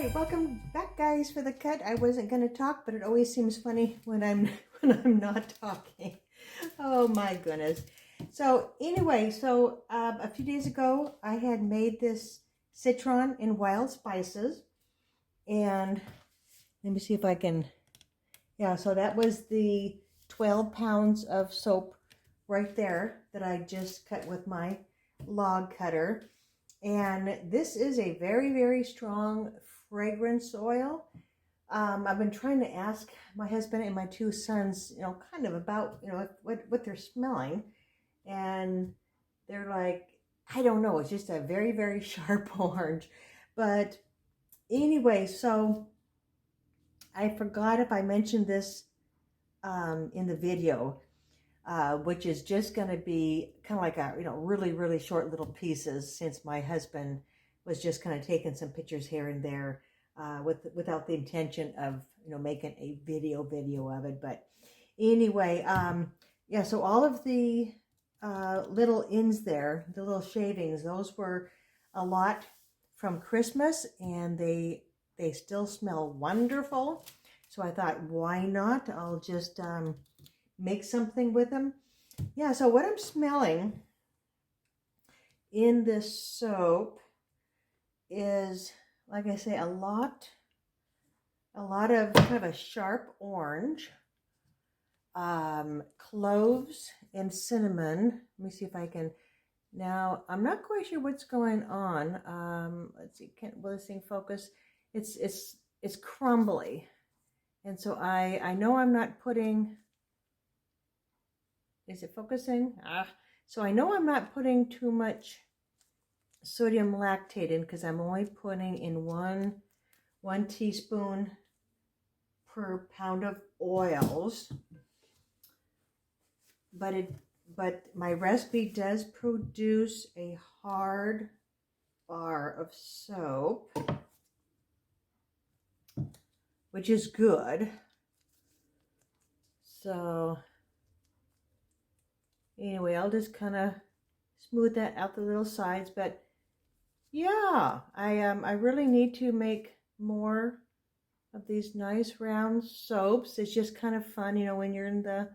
right, welcome back, guys, for the cut. I wasn't going to talk, but it always seems funny when I'm when I'm not talking. Oh my goodness. So anyway, a few days ago, I had made this citron and wild spices, and let me see if I can. Yeah, so that was the 12 pounds of soap right there that I just cut with my log cutter. And this is a very, very strong fragrance oil. I've been trying to ask my husband and my two sons, kind of about, what they're smelling. And they're like, I don't know. It's just a very, very sharp orange. But anyway, so I forgot if I mentioned this in the video, which is just going to be kind of like really, really short little pieces, since my husband was just kind of taking some pictures here and there without the intention of, making a video of it. But anyway, yeah, so all of the little ends there, the little shavings, those were a lot from Christmas, and they still smell wonderful. So I thought, why not? I'll just make something with them. Yeah, so what I'm smelling in this soap is, like I say, a lot of kind of a sharp orange, cloves and cinnamon. Let me see if I can. Now, I'm not quite sure what's going on. Let's see, will this thing focus? It's crumbly. And so I know I'm not putting, is it focusing? So I know I'm not putting too much sodium lactate in, because I'm only putting in one teaspoon per pound of oils. But my recipe does produce a hard bar of soap, which is good. So anyway, I'll just kind of smooth that out the little sides. But yeah, I really need to make more of these nice round soaps. It's just kind of fun, when you're in the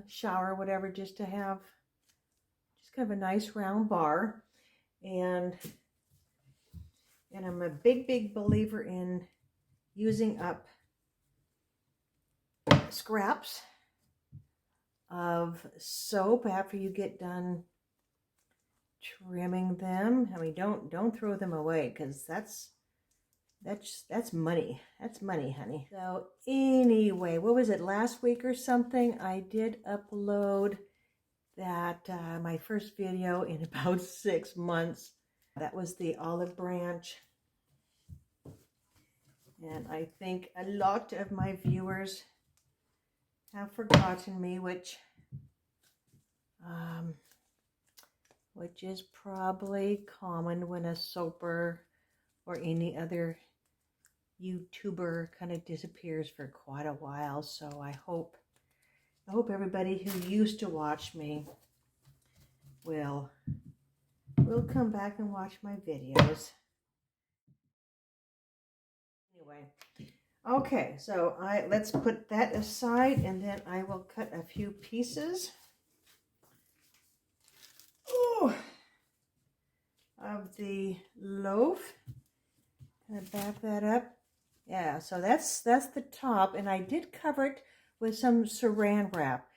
shower or whatever, just to have just kind of a nice round bar. And I'm a big believer in using up scraps of soap after you get done trimming them. I mean, don't throw them away, because that's money. That's money, honey. So anyway, what was it, last week or something? I did upload that my first video in about 6 months. That was the olive branch. And I think a lot of my viewers have forgotten me, which is probably common when a soaper or any other YouTuber kind of disappears for quite a while. So I hope everybody who used to watch me will come back and watch my videos. Anyway, okay, so let's put that aside, and then I will cut a few pieces of the loaf. Kind of back that up. Yeah, so that's the top, and I did cover it with some saran wrap,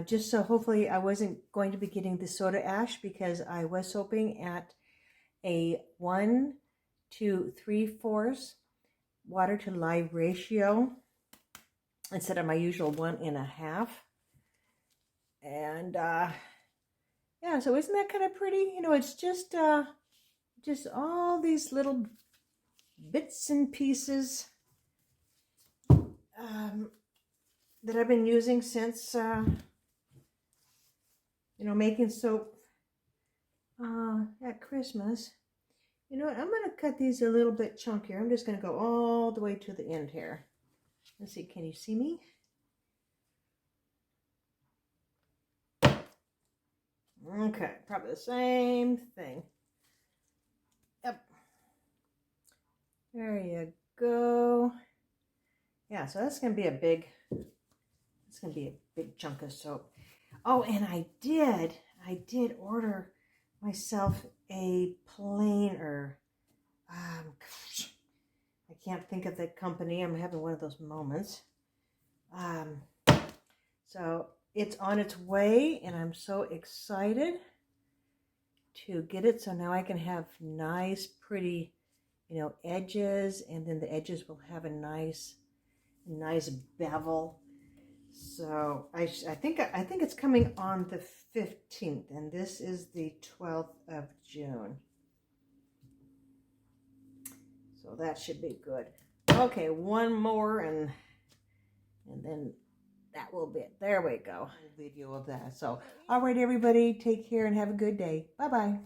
just so hopefully I wasn't going to be getting the soda ash, because I was soaping at a 1 to 3/4 water to lye ratio instead of my usual 1.5. And yeah, so isn't that kind of pretty? It's just all these little bits and pieces that I've been using since making soap at Christmas. You know what, I'm going to cut these a little bit chunkier. I'm just going to go all the way to the end here. Let's see, can you see me? Okay, probably the same thing. Yep. There you go. Yeah, so that's going to be a big, it's going to be a big chunk of soap. Oh, and I did order myself a planer. I can't think of the company. I'm having one of those moments. So it's on its way, and I'm so excited to get it. So now I can have nice, pretty, edges, and then the edges will have a nice bevel. So I think it's coming on the 15th, and this is the 12th of June. So that should be good. Okay, one more, and then that will be it. There we go. A video of that. So, all right, everybody, take care and have a good day. Bye-bye.